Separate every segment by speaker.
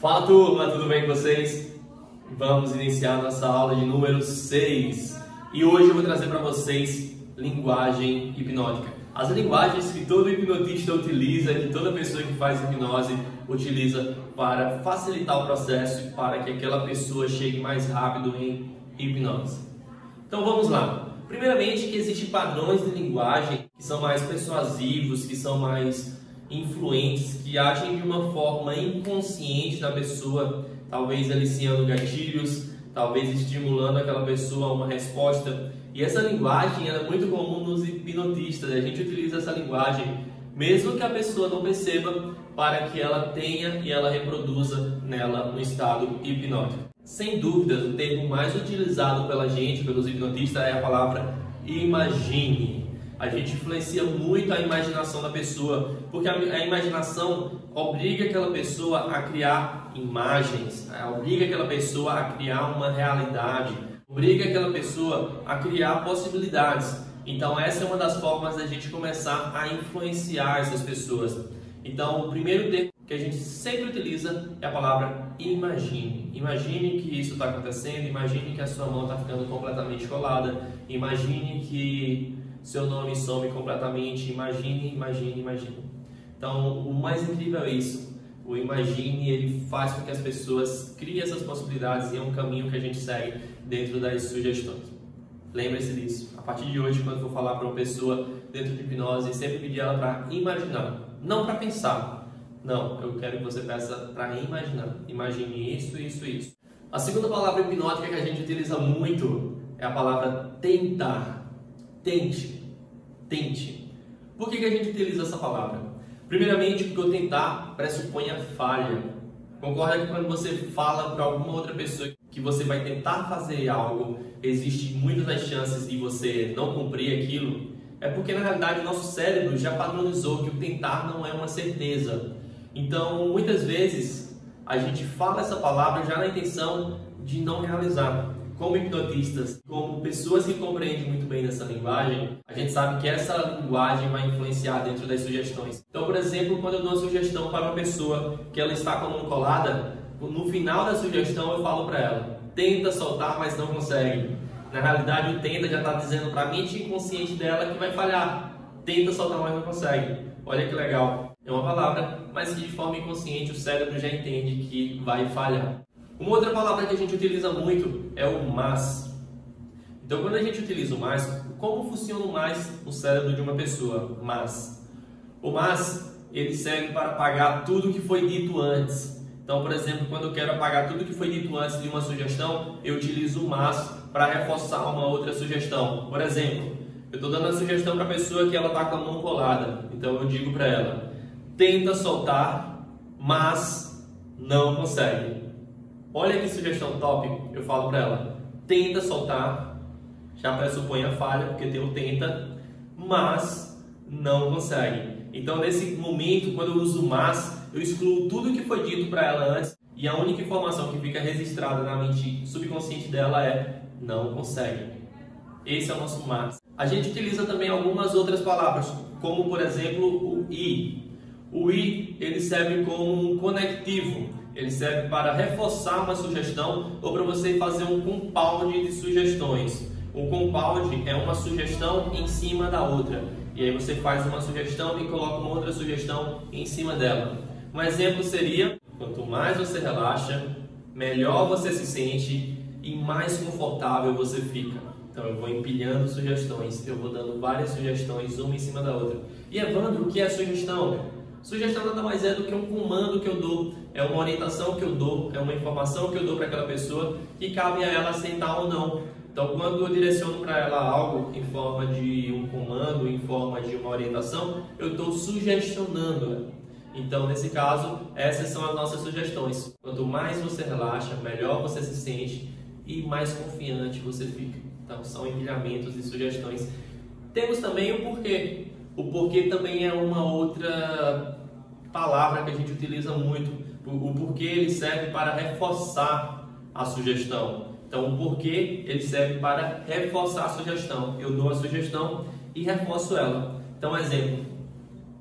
Speaker 1: Fala turma, tudo bem com vocês? Vamos iniciar nossa aula de número 6 e hoje eu vou trazer para vocês linguagem hipnótica. As linguagens que todo hipnotista utiliza, que toda pessoa que faz hipnose utiliza para facilitar o processo e para que aquela pessoa chegue mais rápido em hipnose. Então vamos lá. Primeiramente que existem padrões de linguagem que são mais persuasivos, que são mais influentes, que agem de uma forma inconsciente na pessoa, talvez aliciando gatilhos, talvez estimulando aquela pessoa a uma resposta. E essa linguagem é muito comum nos hipnotistas. A gente utiliza essa linguagem, mesmo que a pessoa não perceba, para que ela tenha e ela reproduza nela no estado hipnótico. Sem dúvidas, o termo mais utilizado pela gente, pelos hipnotistas, é a palavra imagine. A gente influencia muito a imaginação da pessoa, porque a imaginação obriga aquela pessoa a criar imagens, obriga aquela pessoa a criar uma realidade, obriga aquela pessoa a criar possibilidades. Então essa é uma das formas da gente começar a influenciar essas pessoas. Então o primeiro termo que a gente sempre utiliza é a palavra imagine. Imagine que isso está acontecendo, imagine que a sua mão está ficando completamente colada, imagine que seu nome some completamente, imagine. Então, o mais incrível é isso. O imagine, ele faz com que as pessoas criem essas possibilidades e é um caminho que a gente segue dentro das sugestões. Lembre-se disso. A partir de hoje, quando for falar para uma pessoa dentro de hipnose, sempre pedir ela para imaginar, não para pensar. Não, eu quero que você peça para imaginar. Imagine isso. A segunda palavra hipnótica que a gente utiliza muito é a palavra tentar. Tente. Por que a gente utiliza essa palavra? Primeiramente, porque o tentar pressupõe a falha. Concorda que quando você fala para alguma outra pessoa que você vai tentar fazer algo, existe muitas as chances de você não cumprir aquilo? É porque na realidade o nosso cérebro já padronizou que o tentar não é uma certeza. Então, muitas vezes, a gente fala essa palavra já na intenção de não realizar. Como hipnotistas, como pessoas que compreendem muito bem dessa linguagem, a gente sabe que essa linguagem vai influenciar dentro das sugestões. Então, por exemplo, quando eu dou uma sugestão para uma pessoa que ela está com a mão colada, no final da sugestão eu falo para ela, tenta soltar, mas não consegue. Na realidade, o tenta já está dizendo para a mente inconsciente dela que vai falhar. Tenta soltar, mas não consegue. Olha que legal. É uma palavra, mas que de forma inconsciente o cérebro já entende que vai falhar. Uma outra palavra que a gente utiliza muito é o mas. Então, quando a gente utiliza o mas, como funciona o mas no cérebro de uma pessoa? O mas, ele serve para apagar tudo que foi dito antes. Então, por exemplo, quando eu quero apagar tudo que foi dito antes de uma sugestão, eu utilizo o mas para reforçar uma outra sugestão. Por exemplo, eu estou dando a sugestão para a pessoa que ela está com a mão colada. Então, eu digo para ela, tenta soltar, mas não consegue. Olha que sugestão top, eu falo para ela, tenta soltar, já pressupõe a falha, porque tem o tenta, mas não consegue. Então nesse momento, quando eu uso mas, eu excluo tudo que foi dito para ela antes e a única informação que fica registrada na mente subconsciente dela é não consegue. Esse é o nosso mas. A gente utiliza também algumas outras palavras, como por exemplo o i. O i, ele serve como um conectivo. Ele serve para reforçar uma sugestão ou para você fazer um compound de sugestões. Um compound é uma sugestão em cima da outra. E aí você faz uma sugestão e coloca uma outra sugestão em cima dela. Um exemplo seria, quanto mais você relaxa, melhor você se sente e mais confortável você fica. Então eu vou empilhando sugestões, eu vou dando várias sugestões, uma em cima da outra. E Evandro, o que é sugestão? Sugestão nada mais é do que um comando que eu dou, é uma orientação que eu dou, é uma informação que eu dou para aquela pessoa que cabe a ela aceitar ou não. Então, quando eu direciono para ela algo em forma de um comando, em forma de uma orientação, eu estou sugestionando-a. Então, nesse caso, essas são as nossas sugestões. Quanto mais você relaxa, melhor você se sente e mais confiante você fica. Então, são empilhamentos e sugestões. Temos também o porquê. O porquê também é uma outra palavra que a gente utiliza muito. O porquê ele serve para reforçar a sugestão. Então, o porquê ele serve para reforçar a sugestão. Eu dou a sugestão e reforço ela. Então, exemplo.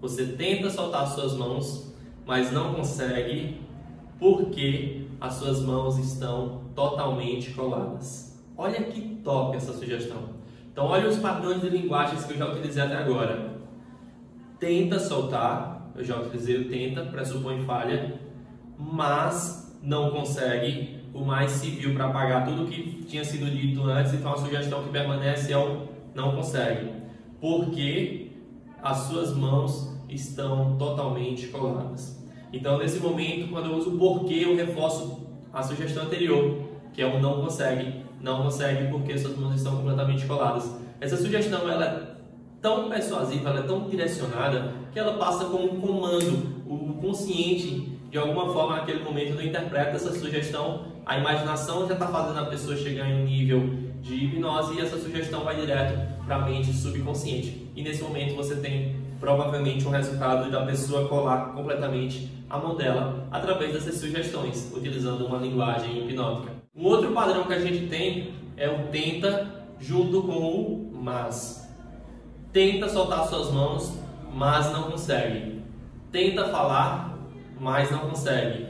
Speaker 1: Você tenta soltar suas mãos, mas não consegue. porque as suas mãos estão totalmente coladas. Olha que top essa sugestão. Então olha os padrões de linguagens que eu já utilizei até agora. Tenta soltar, eu já utilizei o tenta, pressupõe falha, mas não consegue. O mais civil para apagar tudo que tinha sido dito antes, então a sugestão que permanece é o não consegue, porque as suas mãos estão totalmente coladas. Então nesse momento, quando eu uso o porquê, eu reforço a sugestão anterior, que é o não consegue porque suas mãos estão completamente coladas. Essa sugestão ela é tão persuasiva, ela é tão direcionada, que ela passa como um comando. O consciente, de alguma forma, naquele momento, não interpreta essa sugestão. A imaginação já está fazendo a pessoa chegar em um nível de hipnose e essa sugestão vai direto para a mente subconsciente. E nesse momento você tem provavelmente um resultado da pessoa colar completamente a mão dela através dessas sugestões, utilizando uma linguagem hipnótica. Um outro padrão que a gente tem é o tenta junto com o mas. Tenta soltar suas mãos, mas não consegue. Tenta falar, mas não consegue.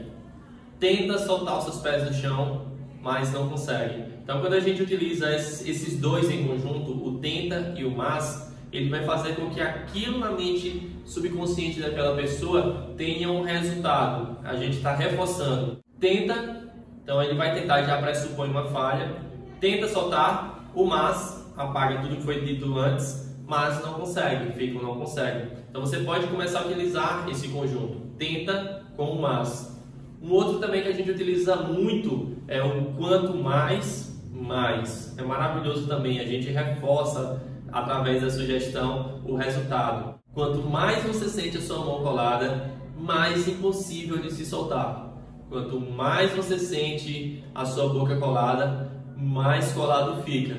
Speaker 1: Tenta soltar os seus pés do chão, mas não consegue. Então, quando a gente utiliza esses dois em conjunto, o tenta e o mas, ele vai fazer com que aquilo na mente subconsciente daquela pessoa tenha um resultado. A gente está reforçando. Tenta, então ele vai tentar, já pressupõe uma falha. Tenta soltar, o mas apaga tudo que foi dito antes, mas não consegue, fica um não consegue. Então você pode começar a utilizar esse conjunto, tenta com o mas. Um outro também que a gente utiliza muito é o quanto mais, mais. É maravilhoso também, a gente reforça através da sugestão o resultado. Quanto mais você sente a sua mão colada, mais impossível de se soltar. Quanto mais você sente a sua boca colada, mais colado fica.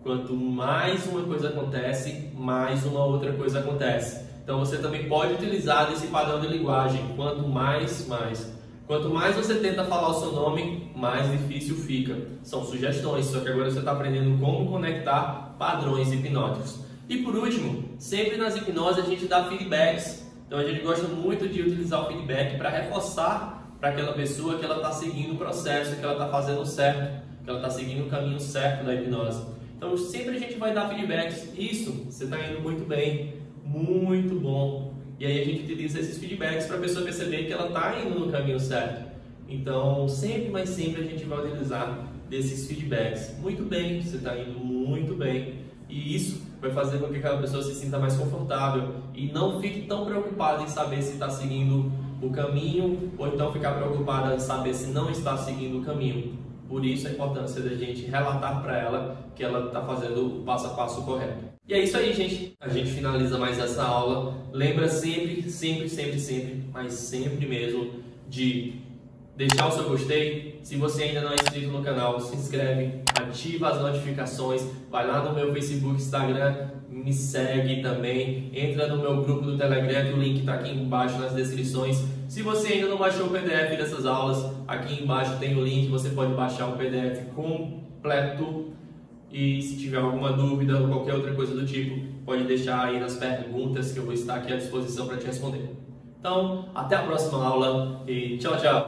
Speaker 1: Quanto mais uma coisa acontece, mais uma outra coisa acontece. Então você também pode utilizar esse padrão de linguagem, quanto mais, mais. Quanto mais você tenta falar o seu nome, mais difícil fica. São sugestões, só que agora você está aprendendo como conectar padrões hipnóticos. E por último, sempre nas hipnoses a gente dá feedbacks. Então a gente gosta muito de utilizar o feedback para reforçar para aquela pessoa que ela está seguindo o processo, que ela está fazendo certo, que ela está seguindo o caminho certo da hipnose. Então sempre a gente vai dar feedbacks. Isso, você está indo muito bem, muito bom. E aí a gente utiliza esses feedbacks para a pessoa perceber que ela está indo no caminho certo. Então sempre, mas sempre a gente vai utilizar desses feedbacks. Muito bem, você está indo muito bem. E isso vai fazer com que aquela pessoa se sinta mais confortável e não fique tão preocupada em saber se está seguindo o caminho ou então ficar preocupada em saber se não está seguindo o caminho. Por isso a importância da gente relatar para ela que ela está fazendo o passo a passo correto. E é isso aí, gente. A gente finaliza mais essa aula. Lembra sempre, mas sempre mesmo, de deixar o seu gostei. Se você ainda não é inscrito no canal, se inscreve, ativa as notificações, vai lá no meu Facebook, Instagram, me segue também, entra no meu grupo do Telegram, que o link está aqui embaixo nas descrições. Se você ainda não baixou o PDF dessas aulas, aqui embaixo tem o link, você pode baixar o PDF completo. E se tiver alguma dúvida ou qualquer outra coisa do tipo, pode deixar aí nas perguntas que eu vou estar aqui à disposição para te responder. Então, até a próxima aula e tchau, tchau!